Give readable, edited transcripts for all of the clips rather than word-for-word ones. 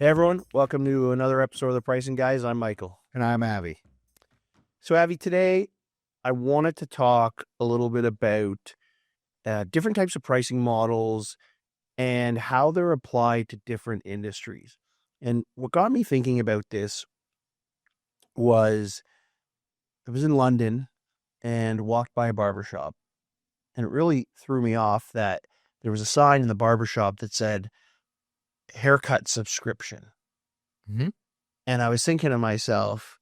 Hey everyone, welcome to another episode of The Pricing Guys. I'm Michael. And I'm Avi. So Avi, today I wanted to talk a little bit about different types of pricing models and how they're applied to different industries. And what got me thinking about this was I was in London and walked by a barbershop, and it really threw me off that there was a sign in the barbershop that said haircut subscription. Mm-hmm. And I was thinking to myself,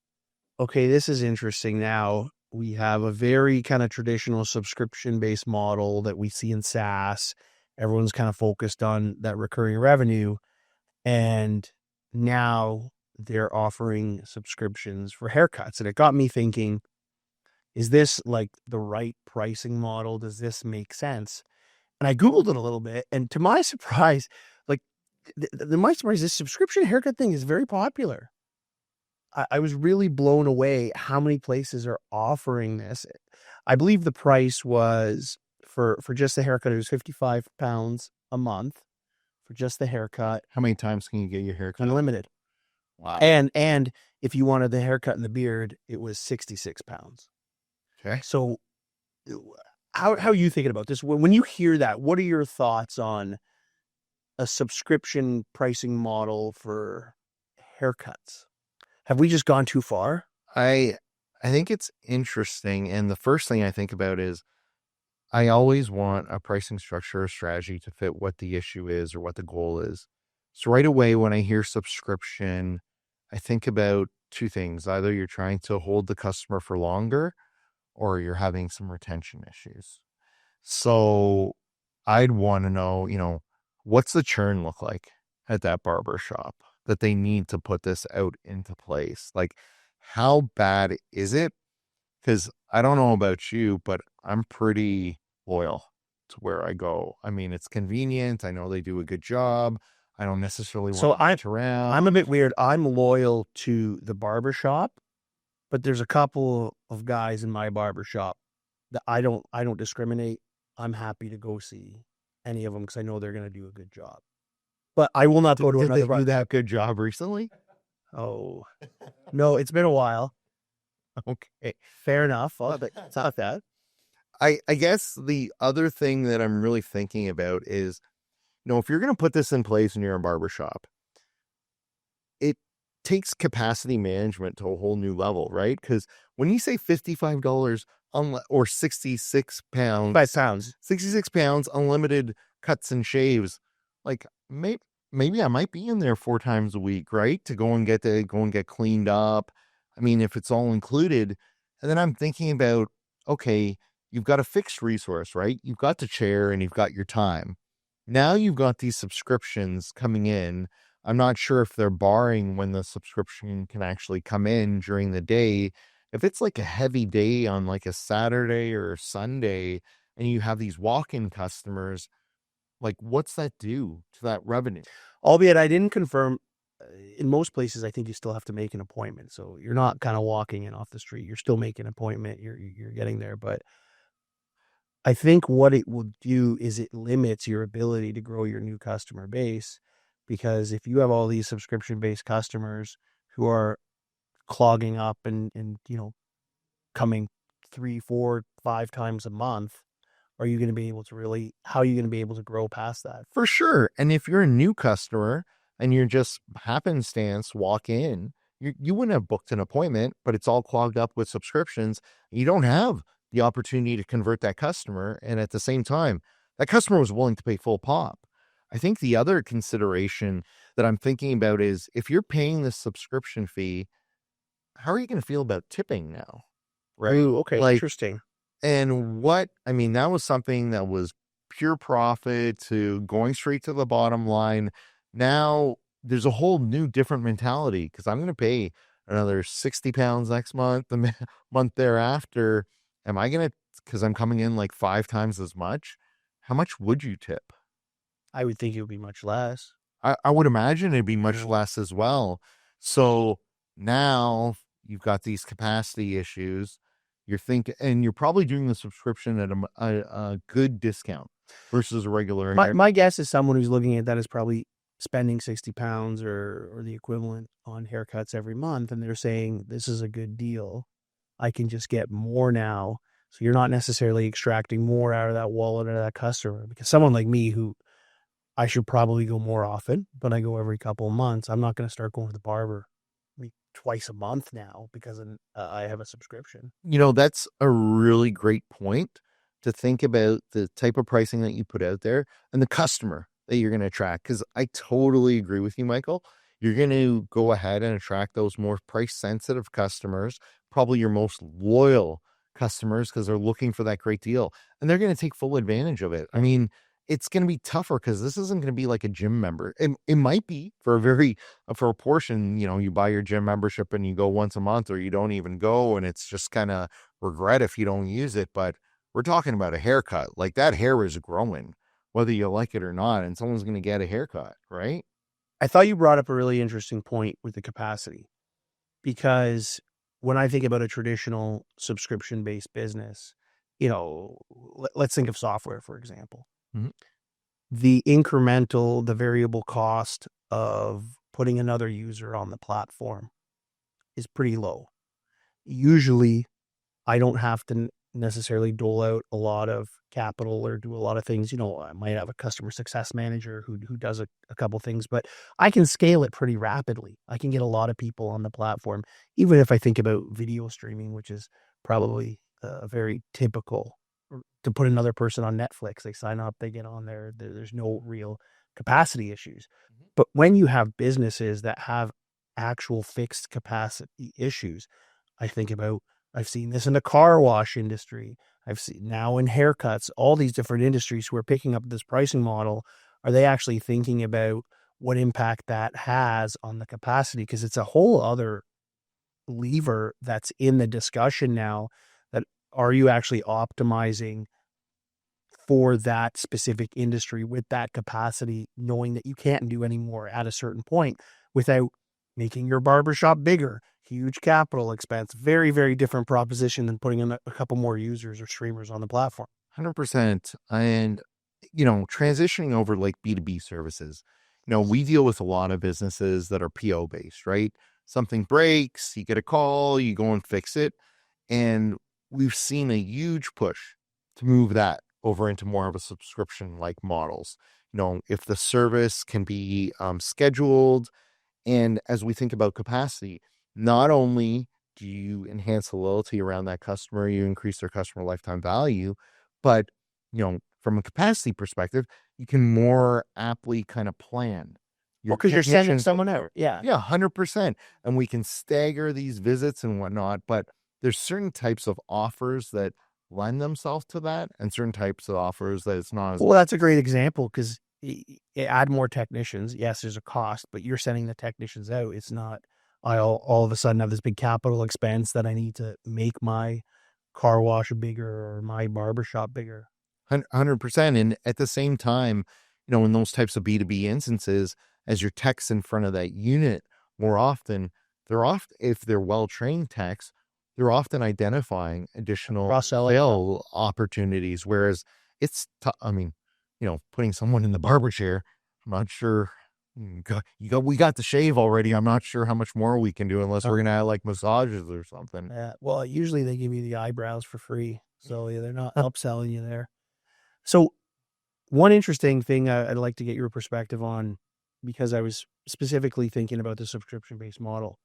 okay, this is interesting. Now we have a very kind of traditional subscription-based model that we see in SaaS. Everyone's kind of focused on that recurring revenue. And now they're offering subscriptions for haircuts. And it got me thinking, is this like the right pricing model? Does this make sense? And I Googled it a little bit. And to my surprise, like my surprise, this subscription haircut thing is very popular. I was really blown away how many places are offering this. I believe the price was for just the haircut, it was £55 a month for just the haircut. How many times can you get your haircut? Unlimited. Wow. And if you wanted the haircut and the beard, it was £66. Okay. So how are you thinking about this? When you hear that, what are your thoughts on a subscription pricing model for haircuts? Have we just gone too far? I think it's interesting. And the first thing I think about is I always want a pricing structure or strategy to fit what the issue is or what the goal is. So right away, when I hear subscription, I think about two things. Either you're trying to hold the customer for longer or you're having some retention issues. So I'd want to know, what's the churn look like at that barber shop that they need to put this out into place? Like, how bad is it? Because I don't know about you, but I'm pretty loyal to where I go. I mean, it's convenient. I know they do a good job. I don't necessarily want to wait around. I'm a bit weird. I'm loyal to the barbershop, but there's a couple of guys in my barbershop that I don't discriminate. I'm happy to go see any of them because I know they're going to do a good job. But I will not go to Did another they do that good job recently? Oh, no, it's been a while. Okay. Fair enough. It's not that. I guess the other thing that I'm really thinking about is, if you're going to put this in place and you're a barbershop, it takes capacity management to a whole new level, right? Because when you say $55 or 66 pounds, 5 pounds, 66 pounds, unlimited cuts and shaves, like maybe I might be in there 4 times a week, right? To go and get cleaned up. I mean, if it's all included. And then I'm thinking about, okay, you've got a fixed resource, right? You've got the chair and you've got your time. Now you've got these subscriptions coming in. I'm not sure if they're barring when the subscription can actually come in during the day. If it's like a heavy day on like a Saturday or a Sunday and you have these walk-in customers, like what's that do to that revenue? Albeit I didn't confirm. In most places, I think you still have to make an appointment. So you're not kind of walking in off the street. You're still making an appointment. You're getting there. But I think what it will do is it limits your ability to grow your new customer base, because if you have all these subscription-based customers who are clogging up and coming 3, 4, 5 times a month, how are you going to be able to grow past that? For sure. And if you're a new customer and you're just happenstance walk in, you wouldn't have booked an appointment, but it's all clogged up with subscriptions. You don't have the opportunity to convert that customer. And at the same time, that customer was willing to pay full pop. I think the other consideration that I'm thinking about is if you're paying this subscription fee, how are you going to feel about tipping now? Right. Ooh, okay. Interesting. And that was something that was pure profit to going straight to the bottom line. Now there's a whole new different mentality because I'm going to pay another £60 next month, the month thereafter. Am I going to, because I'm coming in like 5 times as much? How much would you tip? I would think it would be much less. I would imagine it'd be much less as well. So now you've got these capacity issues. And you're probably doing the subscription at a good discount versus a regular. My guess is someone who's looking at that is probably spending 60 pounds or the equivalent on haircuts every month, and they're saying this is a good deal. I can just get more now. So you're not necessarily extracting more out of that wallet or that customer. Because someone like me, who I should probably go more often, but I go every couple of months, I'm not going to start going to the barber twice a month now because I have a subscription. That's a really great point to think about the type of pricing that you put out there and the customer that you're going to attract. Because I totally agree with you, Michael. You're going to go ahead and attract those more price sensitive customers, probably your most loyal customers, because they're looking for that great deal and they're going to take full advantage of it. I mean, it's going to be tougher because this isn't going to be like a gym member. It might be for a portion. You buy your gym membership and you go once a month, or you don't even go, and it's just kind of regret if you don't use it. But we're talking about a haircut. Like, that hair is growing, whether you like it or not, and someone's going to get a haircut, right? I thought you brought up a really interesting point with the capacity, because when I think about a traditional subscription-based business, let's think of software, for example. Mhm. The variable cost of putting another user on the platform is pretty low. Usually, I don't have to necessarily dole out a lot of capital or do a lot of things. I might have a customer success manager who does a couple things, but I can scale it pretty rapidly. I can get a lot of people on the platform, even if I think about video streaming, which is probably a very typical. To put another person on Netflix, they sign up, they get on there. There's no real capacity issues. But when you have businesses that have actual fixed capacity issues, I've seen this in the car wash industry. I've seen now in haircuts, all these different industries who are picking up this pricing model. Are they actually thinking about what impact that has on the capacity? Because it's a whole other lever that's in the discussion now. That are you actually optimizing for that specific industry with that capacity, knowing that you can't do any more at a certain point without making your barbershop bigger? Huge capital expense, very, very different proposition than putting in a couple more users or streamers on the platform. 100%. And, transitioning over like B2B services, we deal with a lot of businesses that are PO based, right? Something breaks, you get a call, you go and fix it. And we've seen a huge push to move that over into more of a subscription like models. If the service can be scheduled, and as we think about capacity, not only do you enhance the loyalty around that customer, you increase their customer lifetime value, but, from a capacity perspective, you can more aptly kind of plan Well, your because you're sending technicians. someone out. Yeah. Yeah, 100%. And we can stagger these visits and whatnot, but there's certain types of offers that lend themselves to that, and certain types of offers that it's not as. Well, that's a great example because add more technicians. Yes, there's a cost, but you're sending the technicians out. It's not, I all of a sudden have this big capital expense that I need to make my car wash bigger or my barbershop bigger. 100%. And at the same time, in those types of B2B instances, as your tech's in front of that unit, more often, if they're well-trained techs, they're often identifying additional Cross-selling. sale opportunities. Whereas I mean, putting someone in the barber chair, I'm not sure. We got the shave already. I'm not sure how much more we can do unless we're going to add like massages or something. Yeah. Well, usually they give you the eyebrows for free. So yeah, they're not upselling you there. So one interesting thing I'd like to get your perspective on, because I was specifically thinking about the subscription-based model,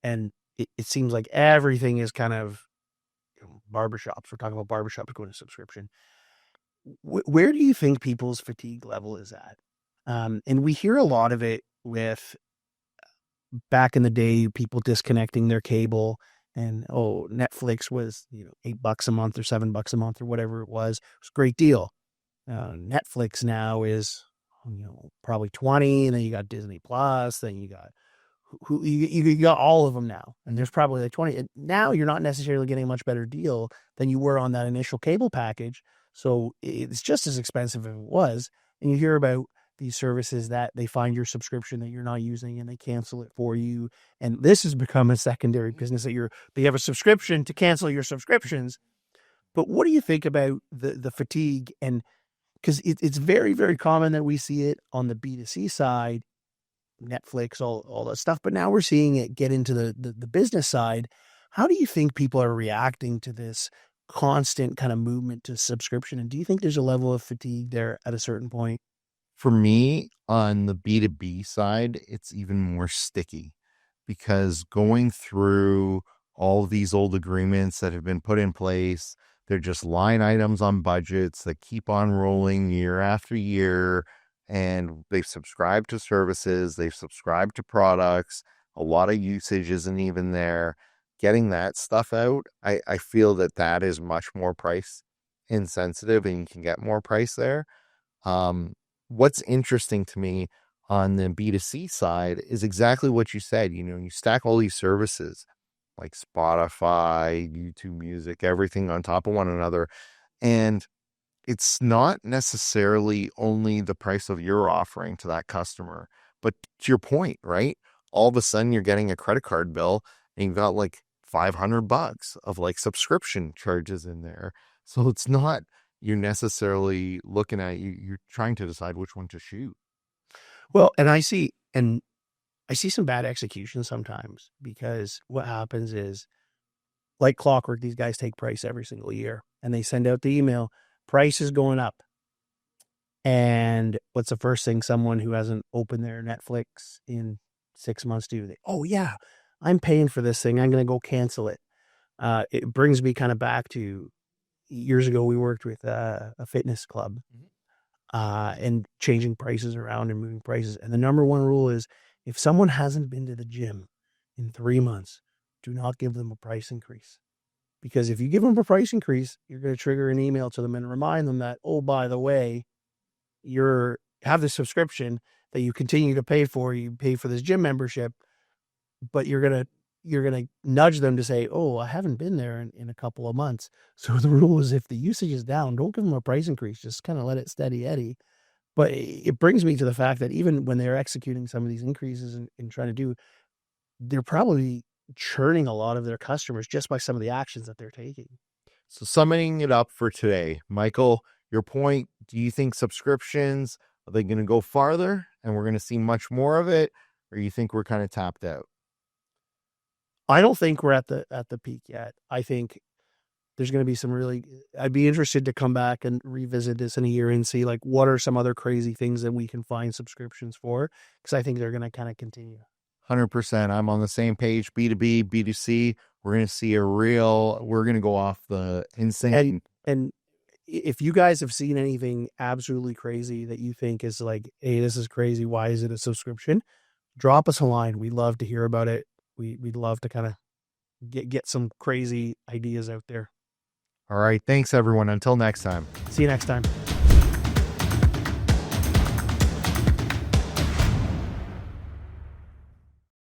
and it seems like everything is kind of barbershops. We're talking about barbershops going to subscription. Where do you think people's fatigue level is at? And we hear a lot of it with back in the day, people disconnecting their cable and, Netflix was, $8 a month or $7 a month or whatever it was. It was a great deal. Netflix now is, probably 20, and then you got Disney Plus, then you got you got all of them now, and there's probably like 20. And now you're not necessarily getting a much better deal than you were on that initial cable package. So it's just as expensive as it was. And you hear about these services that they find your subscription that you're not using and they cancel it for you. And this has become a secondary business that they have a subscription to cancel your subscriptions. But what do you think about the fatigue? And because it's very, very common that we see it on the B2C side Netflix, all that stuff. But now we're seeing it get into the business side. How do you think people are reacting to this constant kind of movement to subscription? And do you think there's a level of fatigue there at a certain point? For me, on the B2B side, it's even more sticky because going through all these old agreements that have been put in place, they're just line items on budgets that keep on rolling year after year. And they've subscribed to services, they've subscribed to products. A lot of usage isn't even there. Getting that stuff out, I feel that that is much more price insensitive and you can get more price there. Um, what's interesting to me on the B2C side is exactly what you said. You know, you stack all these services like Spotify, YouTube Music, everything on top of one another. And it's not necessarily only the price of your offering to that customer, but to your point, right? All of a sudden you're getting a credit card bill and you've got like $500 of like subscription charges in there. So it's not you're necessarily looking at you're trying to decide which one to shoot. Well, and I see some bad execution sometimes, because what happens is, like clockwork, these guys take price every single year and they send out the email, price is going up. And what's the first thing someone who hasn't opened their Netflix in 6 months do? Oh yeah, I'm paying for this thing, I'm going to go cancel it. It brings me kind of back to years ago. We worked with a fitness club, and changing prices around and moving prices. And the number one rule is, if someone hasn't been to the gym in 3 months, do not give them a price increase. Because if you give them a price increase, you're going to trigger an email to them and remind them that, oh, by the way, you have this subscription that you continue to pay for. You pay for this gym membership, but you're gonna nudge them to say, oh, I haven't been there in a couple of months. So the rule is, if the usage is down, don't give them a price increase. Just kind of let it steady eddy. But it brings me to the fact that even when they're executing some of these increases and trying to do, they're probably churning a lot of their customers just by some of the actions that they're taking. So summing it up for today, Michael, your point, do you think subscriptions are they going to go farther and we're going to see much more of it, or you think we're kind of tapped out? I don't think we're at the peak yet. I think there's going to be some really, I'd be interested to come back and revisit this in a year and see, like, what are some other crazy things that we can find subscriptions for, because I think they're going to kind of continue. 100%. I'm on the same page. B2B, B2C. We're going to see we're going to go off the insane. And if you guys have seen anything absolutely crazy that you think is like, hey, this is crazy, why is it a subscription? Drop us a line. We'd love to hear about it. We'd love to kind of get some crazy ideas out there. All right. Thanks, everyone. Until next time. See you next time.